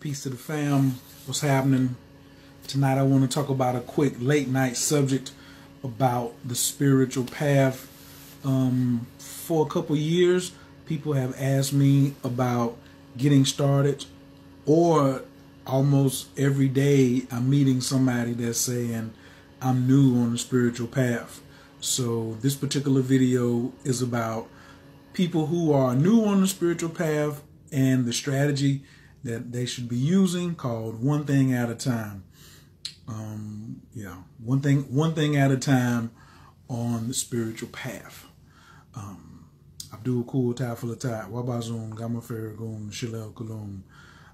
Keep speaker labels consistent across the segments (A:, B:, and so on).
A: Peace to the fam. What's happening? Tonight I want to talk about a quick late night subject about the spiritual path. For a couple years, people have asked me about getting started, or almost every day I'm meeting somebody that's saying I'm new on the spiritual path. So this particular video is about people who are new on the spiritual path and the strategy that they should be using, called one thing at a time. One thing at a time on the spiritual path. Abdul Kul Tafalatat, Wabazun, Gamma Farragun, Shilel Kulum.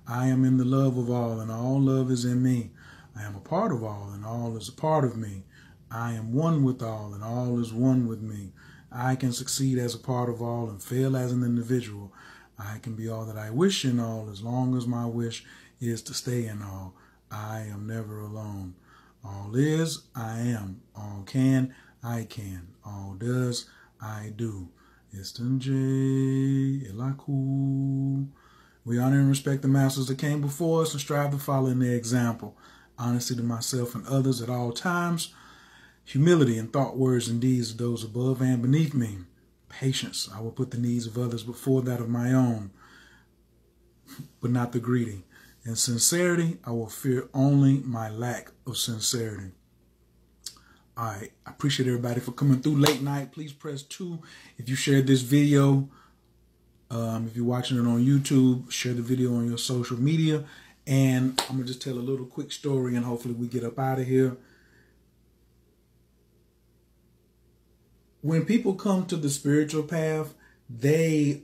A: I am in the love of all, and all love is in me. I am a part of all, and all is a part of me. I am one with all, and all is one with me. I can succeed as a part of all and fail as an individual. I can be all that I wish in all, as long as my wish is to stay in all. I am never alone. All is, I am. All can, I can. All does, I do. Istunje, Ilaku. We honor and respect the masters that came before us and strive to follow in their example. Honesty to myself and others at all times. Humility in thought, words, and deeds of those above and beneath me. Patience. I will put the needs of others before that of my own, but not the greedy. And sincerity, I will fear only my lack of sincerity. All right. I appreciate everybody for coming through late night. Please press 2 if you shared this video. If you're watching it on YouTube, share the video on your social media. And I'm going to just tell a little quick story, and hopefully we get up out of here. When people come to the spiritual path, it's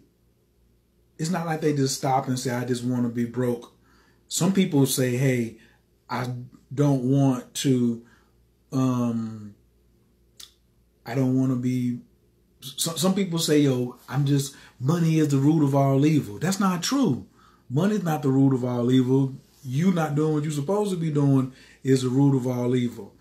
A: not like they just stop and say, I just want to be broke. Some people say, hey, I don't want to, some people say, yo, money is the root of all evil. That's not true. Money is not the root of all evil. You not doing what you're supposed to be doing is the root of all evil.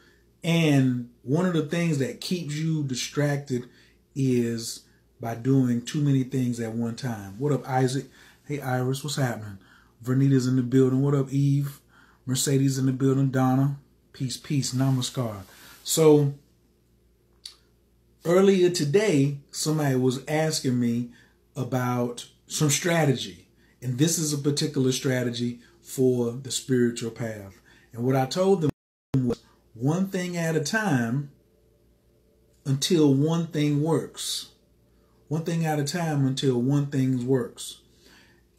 A: And one of the things that keeps you distracted is by doing too many things at one time. What up, Isaac? Hey, Iris, what's happening? Vernita's in the building. What up, Eve? Mercedes in the building. Donna, peace, peace, namaskar. So earlier today, somebody was asking me about some strategy. And this is a particular strategy for the spiritual path. And what I told them was one thing at a time until one thing works. One thing at a time until one thing works.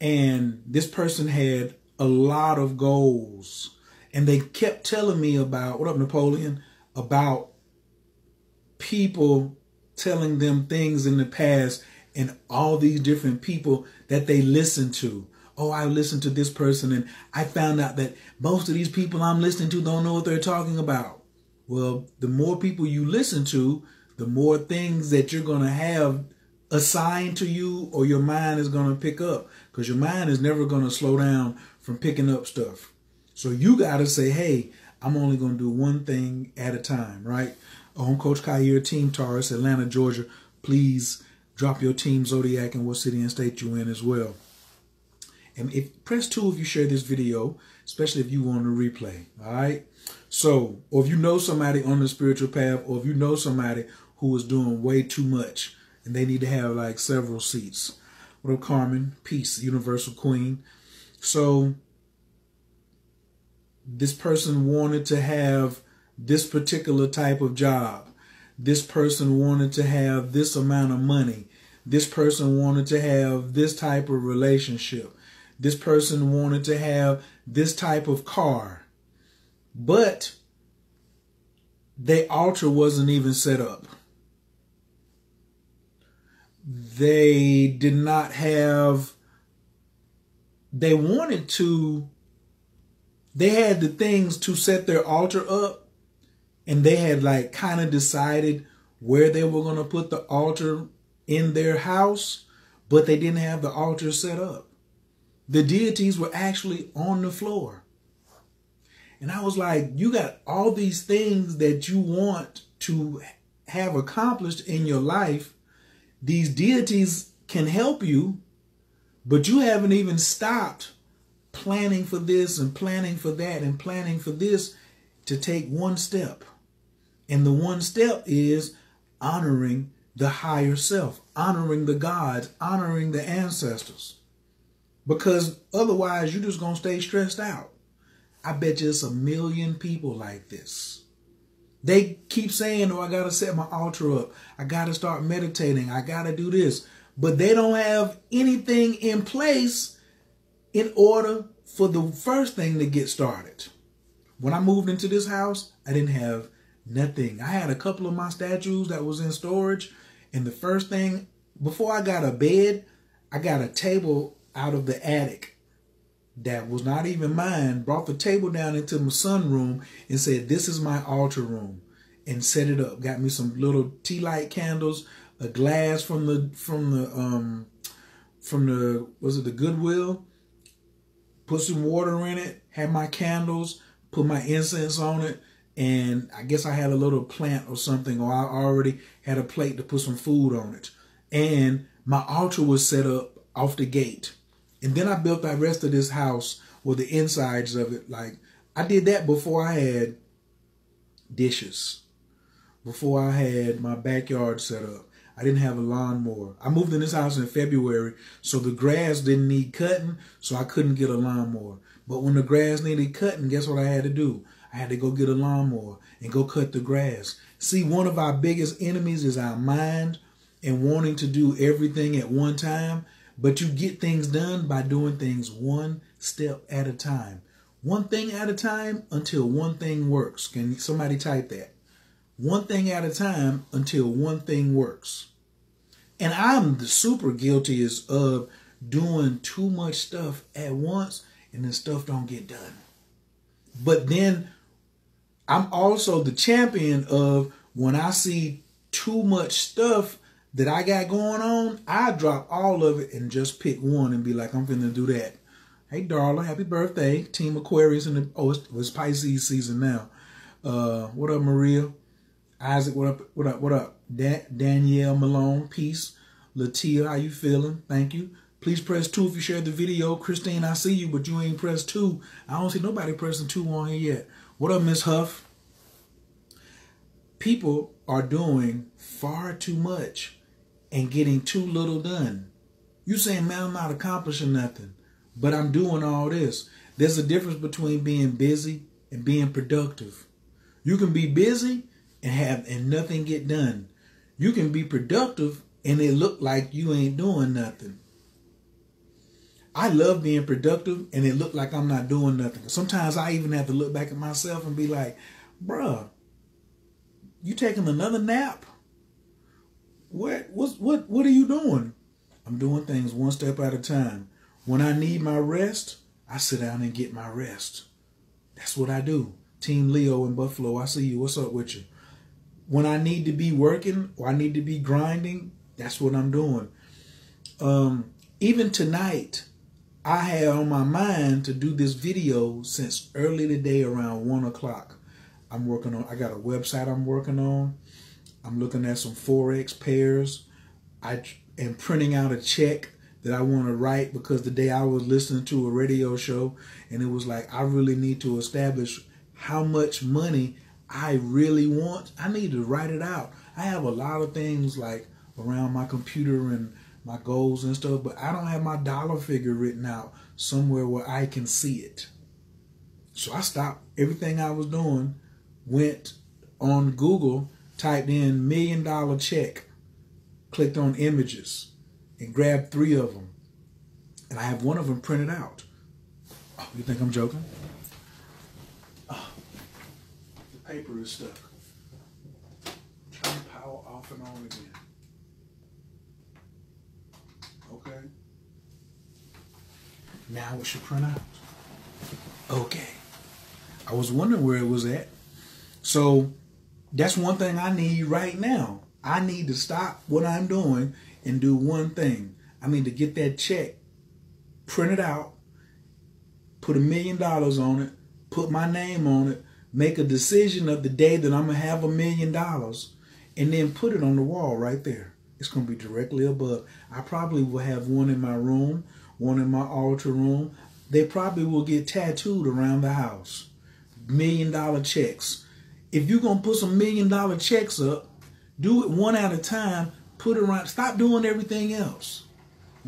A: And this person had a lot of goals. And they kept telling me about, what up, Napoleon? About people telling them things in the past and all these different people that they listen to. Oh, I listened to this person and I found out that most of these people I'm listening to don't know what they're talking about. Well, the more people you listen to, the more things that you're going to have assigned to you, or your mind is going to pick up, because your mind is never going to slow down from picking up stuff. So you got to say, hey, I'm only going to do one thing at a time, right? I'm Coach Khayr, Team Taurus, Atlanta, Georgia. Please drop your team Zodiac and what city and state you in as well. And press 2 if you share this video, especially if you want to replay. All right. So, or if you know somebody on the spiritual path, or if you know somebody who is doing way too much and they need to have like several seats. What up, Carmen? Peace, Universal Queen. So this person wanted to have this particular type of job. This person wanted to have this amount of money. This person wanted to have this type of relationship. This person wanted to have this type of car. But their altar wasn't even set up. They did not have, they had the things to set their altar up, and they had like kind of decided where they were going to put the altar in their house, but they didn't have the altar set up. The deities were actually on the floor. And I was like, you got all these things that you want to have accomplished in your life. These deities can help you, but you haven't even stopped planning for this and planning for that and planning for this to take one step. And the one step is honoring the higher self, honoring the gods, honoring the ancestors. Because otherwise you're just going to stay stressed out. I bet you it's a million people like this. They keep saying, oh, I got to set my altar up. I got to start meditating. I got to do this. But they don't have anything in place in order for the first thing to get started. When I moved into this house, I didn't have nothing. I had a couple of my statues that was in storage. And the first thing, before I got a bed, I got a table out of the attic that was not even mine, brought the table down into my son's room and said, this is my altar room, and set it up. Got me some little tea light candles, a glass from the was it the Goodwill? Put some water in it, had my candles, put my incense on it, and I guess I had a little plant or something, or I already had a plate to put some food on it. And my altar was set up off the gate. And then I built the rest of this house with the insides of it. Like, I did that before I had dishes, before I had my backyard set up. I didn't have a lawnmower. I moved in this house in February, so the grass didn't need cutting, so I couldn't get a lawnmower. But when the grass needed cutting, guess what I had to do? I had to go get a lawnmower and go cut the grass. See, one of our biggest enemies is our mind and wanting to do everything at one time. But you get things done by doing things one step at a time. One thing at a time until one thing works. Can somebody type that? One thing at a time until one thing works. And I'm the super guiltiest of doing too much stuff at once and then stuff don't get done. But then I'm also the champion of when I see too much stuff that I got going on, I drop all of it and just pick one and be like, I'm finna do that. Hey, Darla, happy birthday. Team Aquarius in the, it's Pisces season now. What up, Maria? Isaac, what up? What up? What up? Danielle Malone, peace. Latia, how you feeling? Thank you. Please press 2 if you shared the video. Christine, I see you, but you ain't pressed 2. I don't see nobody pressing 2 on here yet. What up, Miss Huff? People are doing far too much and getting too little done. You saying, man, I'm not accomplishing nothing, but I'm doing all this. There's a difference between being busy and being productive. You can be busy and nothing get done. You can be productive and it look like you ain't doing nothing. I love being productive and it look like I'm not doing nothing. Sometimes I even have to look back at myself and be like, bruh, you taking another nap? What are you doing? I'm doing things one step at a time. When I need my rest, I sit down and get my rest. That's what I do. Team Leo in Buffalo, I see you. What's up with you? When I need to be working or I need to be grinding, that's what I'm doing. Even tonight, I had on my mind to do this video since early today around 1 o'clock. I'm working on, I got a website I'm working on. I'm looking at some Forex pairs. I am printing out a check that I want to write because the day I was listening to a radio show and it was like, I really need to establish how much money I really want. I need to write it out. I have a lot of things like around my computer and my goals and stuff, but I don't have my dollar figure written out somewhere where I can see it. So I stopped everything I was doing, went on Google, typed in $1 million check, clicked on images, and grabbed 3 of them. And I have one of them printed out. Oh, you think I'm joking? Oh, the paper is stuck. Turn power off and on again. Okay. Now it should print out. Okay. I was wondering where it was at. So that's one thing I need right now. I need to stop what I'm doing and do one thing. I need to get that check, print it out, put $1 million on it, put my name on it, make a decision of the day that I'm going to have $1 million, and then put it on the wall right there. It's going to be directly above. I probably will have one in my room, one in my altar room. they probably will get tattooed around the house. $1 million checks. If you're going to put some $1 million checks up, do it one at a time. Put it around. Stop doing everything else.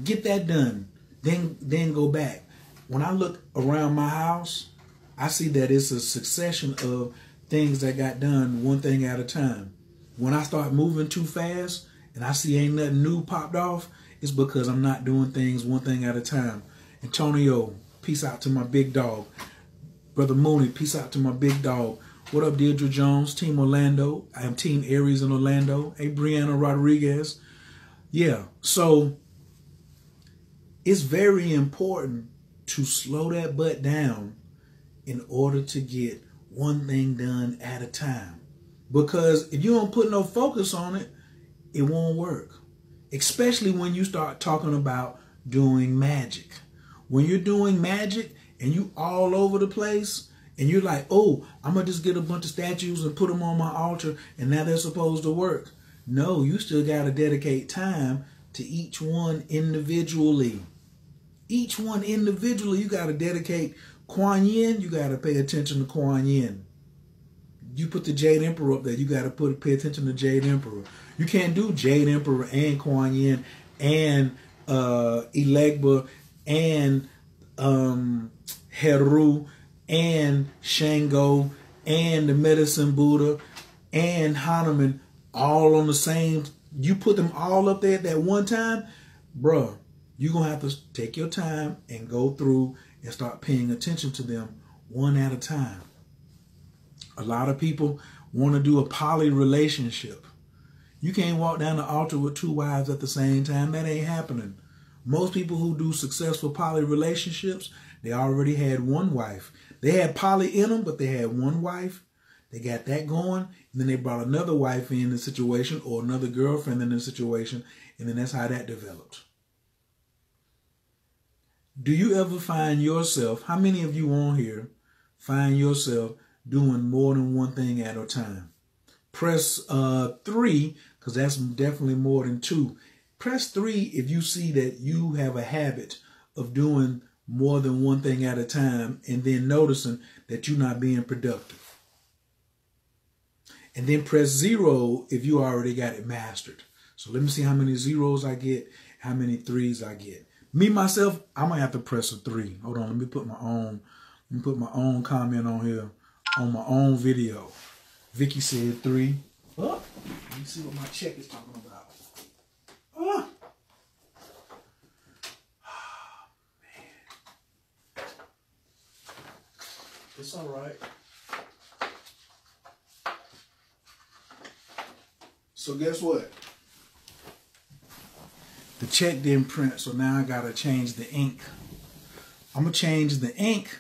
A: Get that done. Then go back. When I look around my house, I see that it's a succession of things that got done one thing at a time. When I start moving too fast and I see ain't nothing new popped off, it's because I'm not doing things one thing at a time. Antonio, peace out to my big dog. Brother Mooney, peace out to my big dog. What up, Deirdre Jones? Team Orlando. I am Team Aries in Orlando. Hey, Brianna Rodriguez. Yeah, so it's very important to slow that butt down in order to get one thing done at a time. Because if you don't put no focus on it, it won't work. Especially when you start talking about doing magic. When you're doing magic and you all over the place and you're like, oh, I'm going to just get a bunch of statues and put them on my altar and now they're supposed to work. No, you still got to dedicate time to each one individually. Each one individually, you got to dedicate. Kuan Yin, you got to pay attention to Kuan Yin. You put the Jade Emperor up there, you got to pay attention to Jade Emperor. You can't do Jade Emperor and Kuan Yin and Elegba and Heru and Shango and the Medicine Buddha and Hanuman all on the same. You put them all up there at that one time, bruh, you're going to have to take your time and go through and start paying attention to them one at a time. A lot of people want to do a poly relationship. You can't walk down the altar with 2 wives at the same time. That ain't happening. Most people who do successful poly relationships, they already had one wife. They had poly in them, but they had one wife. They got that going, and then they brought another wife in the situation or another girlfriend in the situation, and then that's how that developed. Do you ever find yourself, how many of you on here find yourself doing more than one thing at a time? Press 3, because that's definitely more than 2. Press 3 if you see that you have a habit of doing more than one thing at a time and then noticing that you're not being productive. And then press 0 if you already got it mastered. So let me see how many 0s I get, how many 3s I get. Me, myself, I might have to press a 3. Hold on, let me put my own comment on here, on my own video. Vicky said 3. Oh, let me see what my check is talking about. Oh, man. It's all right. So guess what? The check didn't print, so now I gotta change the ink. I'm gonna change the ink.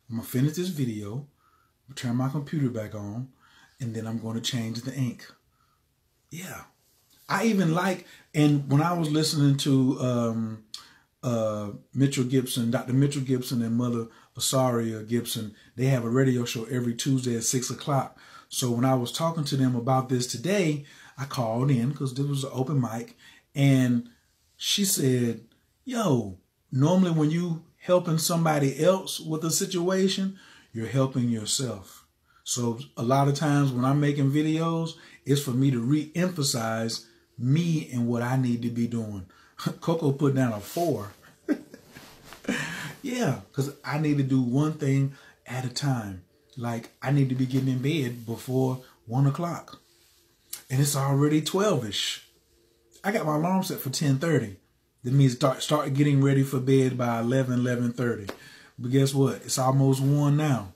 A: I'm gonna finish this video, turn my computer back on, and then I'm gonna change the ink. Yeah. I even like, and when I was listening to Mitchell Gibson, Dr. Mitchell Gibson and Mother Asaria Gibson, they have a radio show every Tuesday at 6 o'clock. So when I was talking to them about this today, I called in because this was an open mic, and she said, yo, normally when you helping somebody else with a situation, you're helping yourself. So a lot of times when I'm making videos, it's for me to re-emphasize me and what I need to be doing. Coco put down a 4. Yeah, because I need to do one thing at a time. Like I need to be getting in bed before 1 o'clock. And it's already 12-ish. I got my alarm set for 10:30. That means start getting ready for bed by 11:30. But guess what? It's almost 1 now.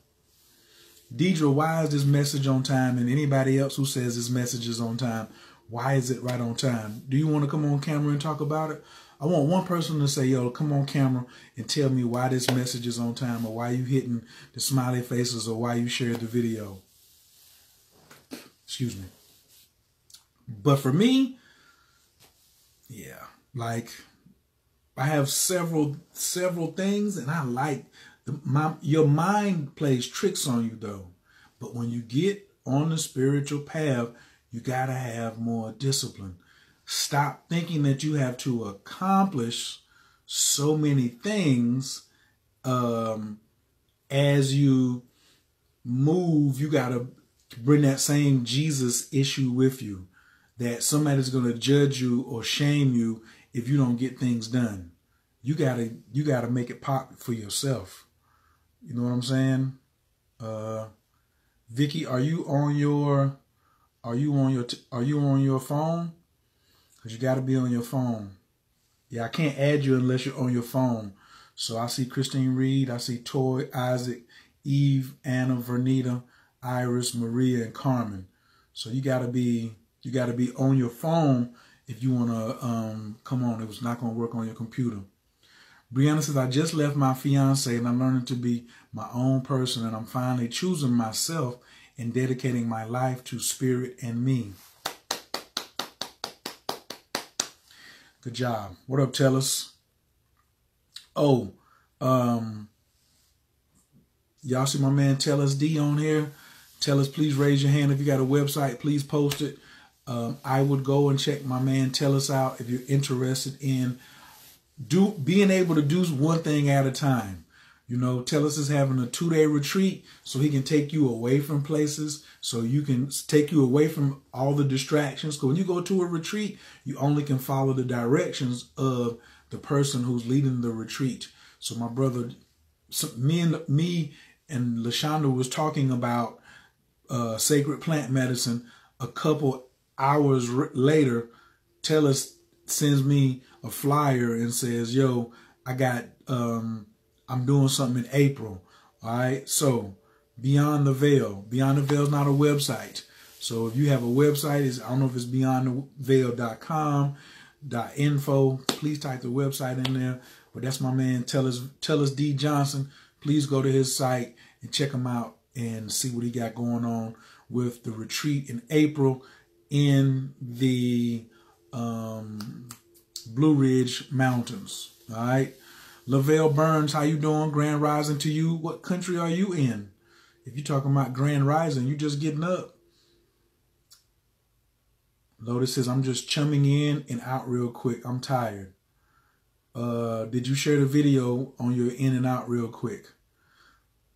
A: Deidre, why is this message on time? And anybody else who says this message is on time, why is it right on time? Do you want to come on camera and talk about it? I want one person to say, yo, come on camera and tell me why this message is on time, or why you hitting the smiley faces, or why you shared the video. Excuse me. But for me, yeah, like I have several things, and I like your mind plays tricks on you though. But when you get on the spiritual path, you gotta have more discipline. Stop thinking that you have to accomplish so many things as you move, you got to bring that same Jesus issue with you, that somebody's going to judge you or shame you if you don't get things done. You gotta make it pop for yourself. You know what I'm saying? Vicky, are you on your phone? Because you got to be on your phone. Yeah, I can't add you unless you're on your phone. So I see Christine Reed, I see Toy, Isaac, Eve, Anna, Vernita, Iris, Maria, and Carmen. So you gotta be on your phone if you wanna come on. It was not gonna work on your computer. Brianna says, I just left my fiance and I'm learning to be my own person, and I'm finally choosing myself and dedicating my life to Spirit and me. Good job. What up, Tellus? Oh, y'all see my man Tellus D on here? Tellus, please raise your hand. If you got a website, please post it. I would go and check my man Tellus out if you're interested in being able to do one thing at a time. You know, Tellus is having a 2-day retreat so he can take you away from places, so you can take you away from all the distractions. Because when you go to a retreat, you only can follow the directions of the person who's leading the retreat. So my brother, me and LaShonda was talking about sacred plant medicine. A couple hours later, Tellus sends me a flyer and says, yo, I got, I'm doing something in April. All right. So Beyond the Veil. Beyond the Veil is not a website. So if you have a website, I don't know if it's beyondtheveil.com.info. Please type the website in there. But that's my man, Tellus D. Johnson. Please go to his site and check him out and see what he got going on with the retreat in April in the Blue Ridge Mountains. All right. Lavelle Burns, how you doing? Grand Rising to you. What country are you in? If you're talking about Grand Rising, you just getting up. Lotus says, I'm just chumming in and out real quick. I'm tired. Did you share the video on your in and out real quick?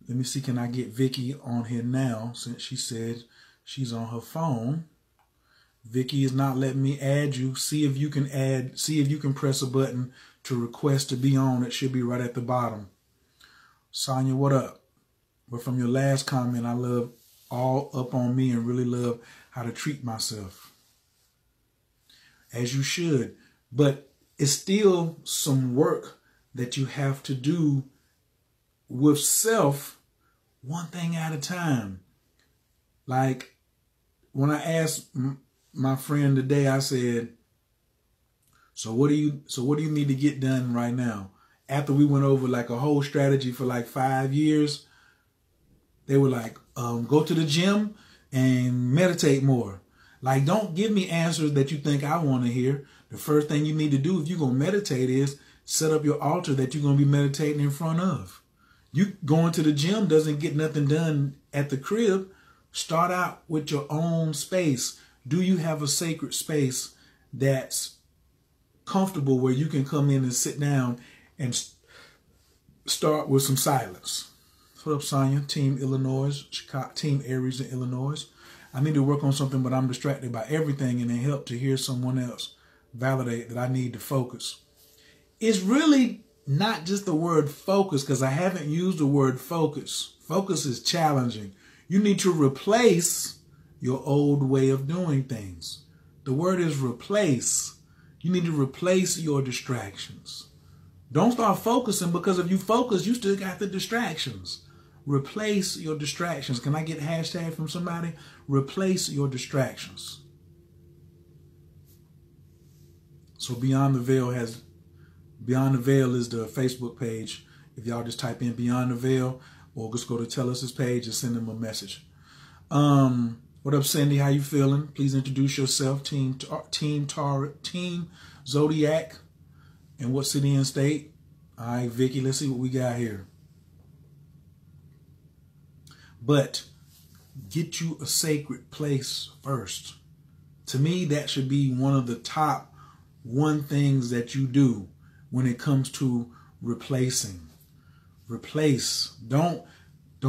A: Let me see, can I get Vicky on here now, since she said she's on her phone. Vicky is not letting me add you. See if you can press a button to request to be on. It should be right at the bottom. Sonia, what up? But from your last comment, I love all up on me and really love how to treat myself. As you should. But it's still some work that you have to do with self, one thing at a time. Like when I asked my friend today, I said, so what do you need to get done right now? After we went over like a whole strategy for like 5 years, they were like, go to the gym and meditate more. Like, don't give me answers that you think I want to hear. The first thing you need to do if you're going to meditate is set up your altar that you're going to be meditating in front of. You going to the gym doesn't get nothing done at the crib. Start out with your own space. Do you have a sacred space that's comfortable where you can come in and sit down and start with some silence? What up, Sonia? Team Illinois, Chicago, Team Aries in Illinois. I need to work on something, but I'm distracted by everything, and it helped to hear someone else validate that I need to focus. It's really not just the word focus, because I haven't used the word focus. Focus is challenging. You need to replace your old way of doing things. The word is replace. You need to replace your distractions. Don't start focusing, because if you focus, you still got the distractions. Replace your distractions. Can I get a hashtag from somebody? Replace your distractions. So Beyond the Veil is the Facebook page. If y'all just type in Beyond the Veil, or just go to Tellus's page and send them a message. What up, Cindy? How you feeling? Please introduce yourself. Team Zodiac. And what city and state? All right, Vicky, let's see what we got here. But get you a sacred place first. To me, that should be one of the top things that you do when it comes to replacing. Replace. Don't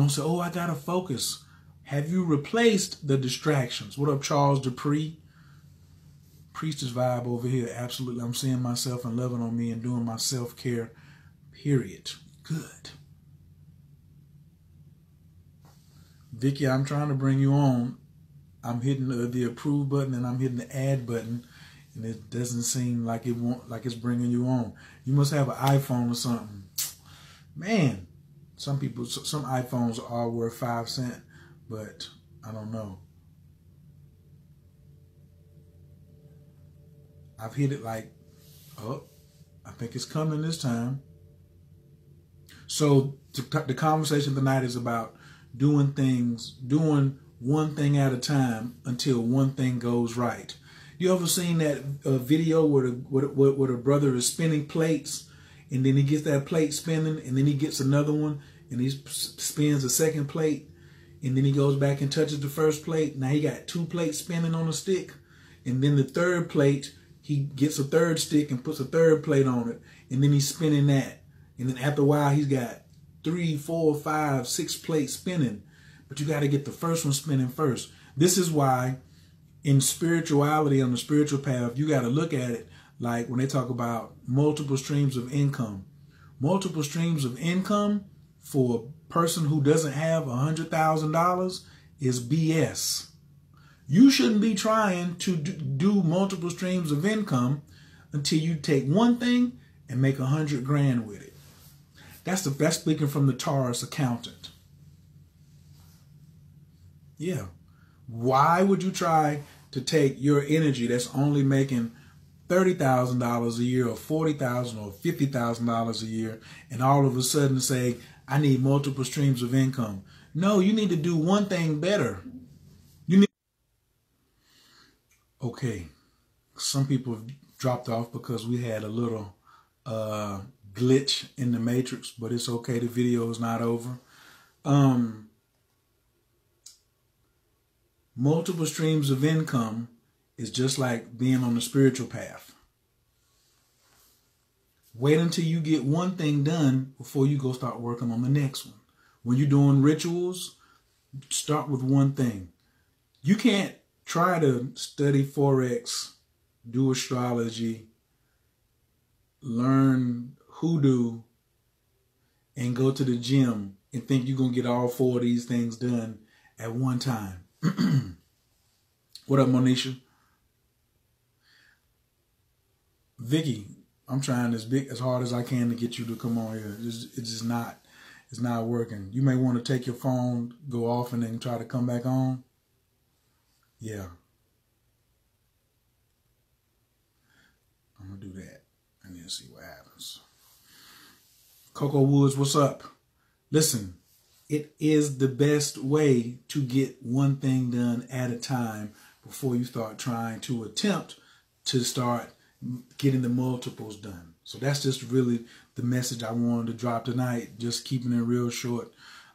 A: say, oh, I gotta focus. Have you replaced the distractions? What up, Charles Dupree? Priestess vibe over here. Absolutely. I'm seeing myself and loving on me and doing my self-care. Period. Good. Vicky, I'm trying to bring you on. I'm hitting the approve button and I'm hitting the add button, and it doesn't seem like it's bringing you on. You must have an iPhone or something. Man, some iPhones are worth 5 cents, but I don't know. I've hit it like, oh, I think it's coming this time. So the conversation tonight is about doing one thing at a time until one thing goes right. You ever seen that video where the brother is spinning plates, and then he gets that plate spinning, and then he gets another one, and he spins the second plate, and then he goes back and touches the first plate. Now he got 2 plates spinning on a stick, and then the third plate, he gets a third stick and puts a third plate on it, and then he's spinning that. And then after a while, he's got 3, 4, 5, 6 plates spinning. But you got to get the first one spinning first. This is why in spirituality, on the spiritual path, you got to look at it like when they talk about multiple streams of income. Multiple streams of income for a person who doesn't have $100,000 is BS. You shouldn't be trying to do multiple streams of income until you take one thing and make 100 grand with it. That's speaking from the Taurus accountant. Yeah. Why would you try to take your energy that's only making $30,000 a year or $40,000 or $50,000 a year and all of a sudden say, I need multiple streams of income? No, you need to do one thing better. Okay, some people have dropped off because we had a little glitch in the matrix, but it's okay. The video is not over. Multiple streams of income is just like being on the spiritual path. Wait until you get one thing done before you go start working on the next one. When you're doing rituals, start with one thing. You can't try to study Forex, do astrology, learn hoodoo, and go to the gym and think you're going to get all 4 of these things done at one time. What up, Monisha? Vicky, I'm trying as hard as I can to get you to come on here. It's not working. You may want to take your phone, go off, and then try to come back on. Yeah. I'm going to do that and then see what happens. Coco Woods, what's up? Listen, it is the best way to get one thing done at a time before you start trying to attempt to start getting the multiples done. So that's just really the message I wanted to drop tonight, just keeping it real short.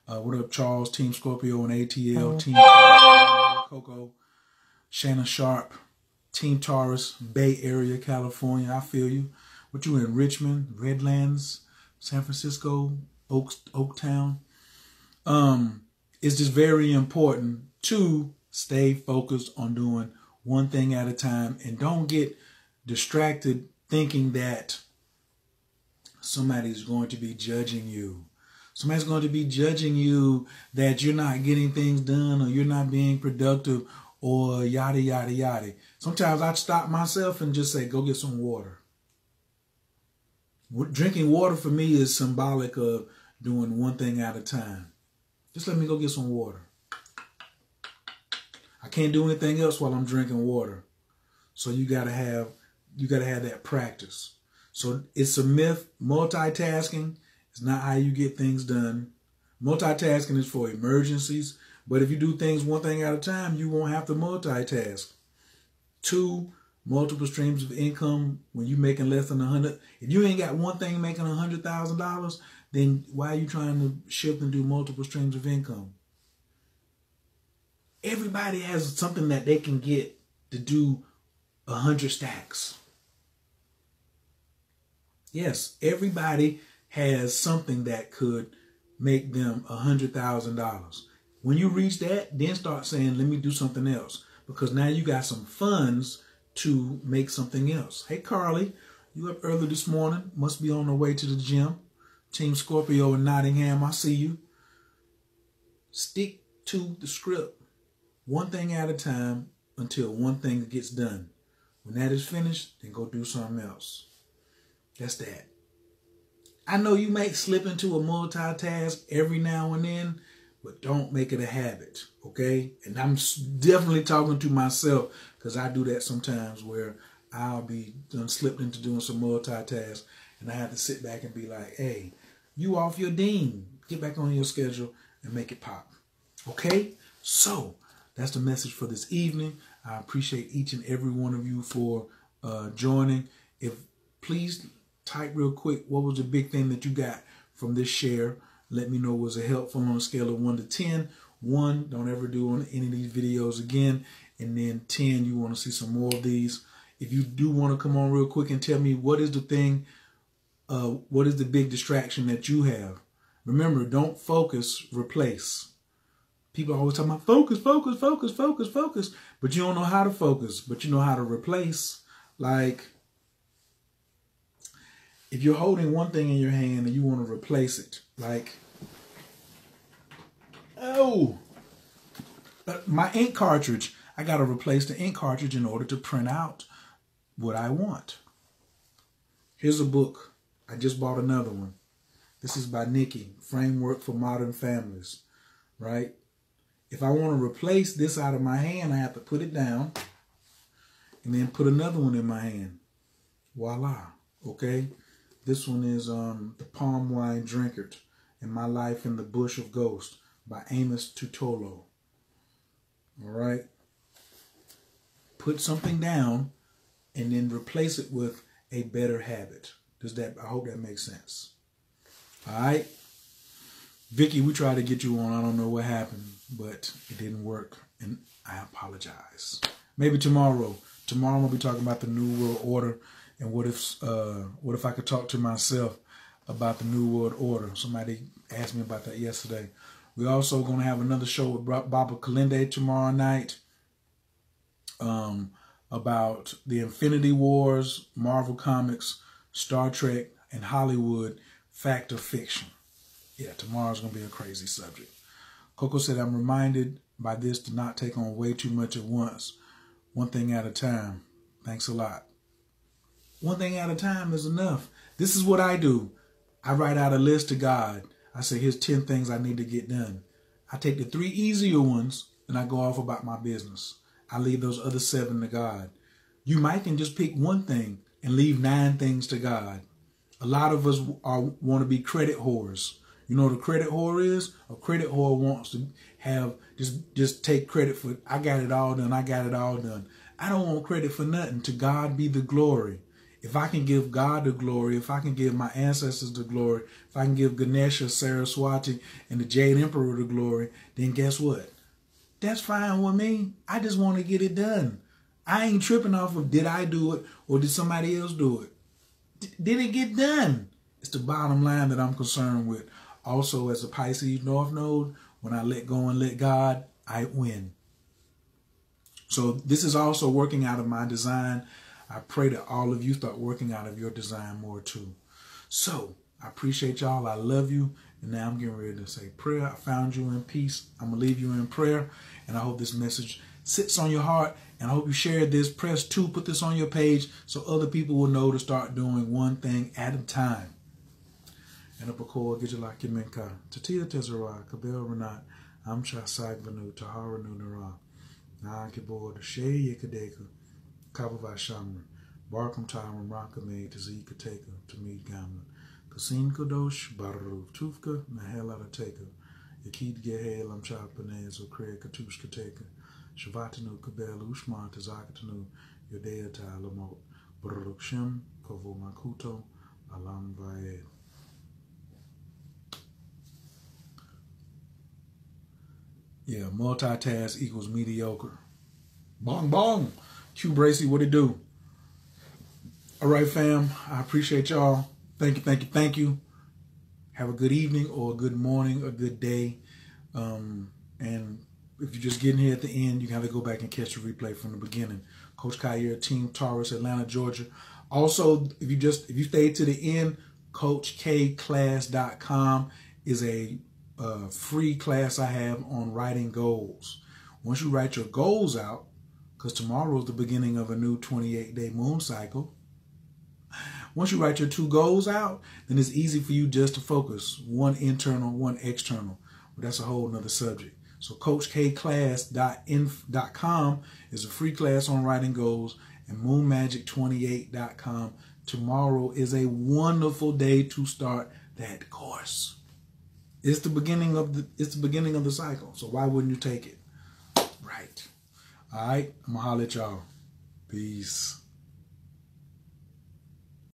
A: What up, Charles, Team Scorpio and ATL, Team Coco, Shanna Sharp, Team Taurus, Bay Area, California. I feel you. What you in Richmond, Redlands, San Francisco, Oaktown? It's just very important to stay focused on doing one thing at a time and don't get distracted thinking that somebody's going to be judging you. Somebody's going to be judging you that you're not getting things done or you're not being productive or yada, yada, yada. Sometimes I stop myself and just say, go get some water. Drinking water for me is symbolic of doing one thing at a time. Just let me go get some water. I can't do anything else while I'm drinking water. So you gotta have that practice. So it's a myth. Multitasking is not how you get things done. Multitasking is for emergencies. But if you do things one thing at a time, you won't have to multitask. 2, multiple streams of income when you're making less than 100. If you ain't got one thing making $100,000, then why are you trying to shift and do multiple streams of income? Everybody has something that they can get to do 100 stacks. Yes, everybody has something that could make them $100,000. When you reach that, then start saying, let me do something else. Because now you got some funds to make something else. Hey, Carly, you up early this morning? Must be on the way to the gym. Team Scorpio in Nottingham, I see you. Stick to the script. One thing at a time until one thing gets done. When that is finished, then go do something else. That's that. I know you might slip into a multitask every now and then, but don't make it a habit, okay? And I'm definitely talking to myself because I do that sometimes where I'll be done slipped into doing some multitask and I have to sit back and be like, hey, you off your dean. Get back on your schedule and make it pop, okay? So that's the message for this evening. I appreciate each and every one of you for joining. Please type real quick, what was the big thing that you got from this share? Let me know, was it helpful on a scale of 1 to 10? 1, don't ever do any of these videos again. And then 10, you want to see some more of these. If you do want to come on real quick and tell me what is the thing, what is the big distraction that you have? Remember, don't focus, replace. People always talk about focus, focus, focus, focus, focus. But you don't know how to focus, but you know how to replace. Like, if you're holding one thing in your hand and you want to replace it, like, oh, my ink cartridge, I got to replace the ink cartridge in order to print out what I want. Here's a book. I just bought another one. This is by Nikki, Framework for Modern Families, right? If I want to replace this out of my hand, I have to put it down and then put another one in my hand. Voila, okay? This one is The Palm Wine Drinkard and My Life in the Bush of Ghosts by Amos Tutolo. All right? Put something down and then replace it with a better habit. I hope that makes sense. All right? Vicky, we tried to get you on. I don't know what happened, but it didn't work, and I apologize. Maybe tomorrow. Tomorrow I'm going to be talking about the New World Order. And what if I could talk to myself about the New World Order? Somebody asked me about that yesterday. We're also going to have another show with Baba Kalinde tomorrow night about the Infinity Wars, Marvel Comics, Star Trek, and Hollywood, fact or fiction. Yeah, tomorrow's going to be a crazy subject. Coco said, I'm reminded by this to not take on way too much at once. One thing at a time. Thanks a lot. One thing at a time is enough. This is what I do. I write out a list to God. I say, here's 10 things I need to get done. I take the 3 easier ones and I go off about my business. I leave those other 7 to God. You might can just pick one thing and leave 9 things to God. A lot of us want to be credit whores. You know what a credit whore is? A credit whore wants to have, just take credit for, I got it all done. I got it all done. I don't want credit for nothing. To God be the glory. If I can give God the glory, if I can give my ancestors the glory, if I can give Ganesha, Saraswati, and the Jade Emperor the glory, then guess what? That's fine with me. I just want to get it done. I ain't tripping off of did I do it or did somebody else do it? Did it get done? It's the bottom line that I'm concerned with. Also, as a Pisces North Node, when I let go and let God, I win. So this is also working out of my design. I pray that all of you start working out of your design more too. So I appreciate y'all. I love you. And now I'm getting ready to say prayer. I found you in peace. I'm going to leave you in prayer. And I hope this message sits on your heart. And I hope you share this. Press 2. Put this on your page so other people will know to start doing one thing at a time. And up a core, get you like your menka. Tatia Tezera, Kabel Renat, Amcha Sagvanu, Tahara Nunara, Na Kibor, the Shay Yakadeka. Kabavashamra, Barkum Tyram Rakame, Tazi Kateka, Tamid Gamma, Kasin Kadosh, Baru, Tufka, Mahela Teka, Yakid Gehel, Amchapanez, or Craig Katush Kateka, Shavatanu Kabel, Ushman, Tazakatanu, Yodea Talamot, Baruk Shem, Kovo Makuto, Alam Vaed. Yeah, multitask equals mediocre. Bong bong. Q Bracy, what it do? All right, fam. I appreciate y'all. Thank you, thank you, thank you. have a good evening or a good morning, a good day. And if you're just getting here at the end, you can have to go back and catch the replay from the beginning. Coach Khayr, Team Taurus, Atlanta, Georgia. Also, if you stayed to the end, CoachKClass.com is a free class I have on writing goals. Once you write your goals out, because tomorrow is the beginning of a new 28-day moon cycle. Once you write your 2 goals out, then it's easy for you just to focus. One internal, one external. But that's a whole nother subject. So CoachKClass.com is a free class on writing goals, and MoonMagic28.com. Tomorrow is a wonderful day to start that course. It's the beginning of the cycle. So why wouldn't you take it? Right. All right. I'm gonna holler at y'all. Peace.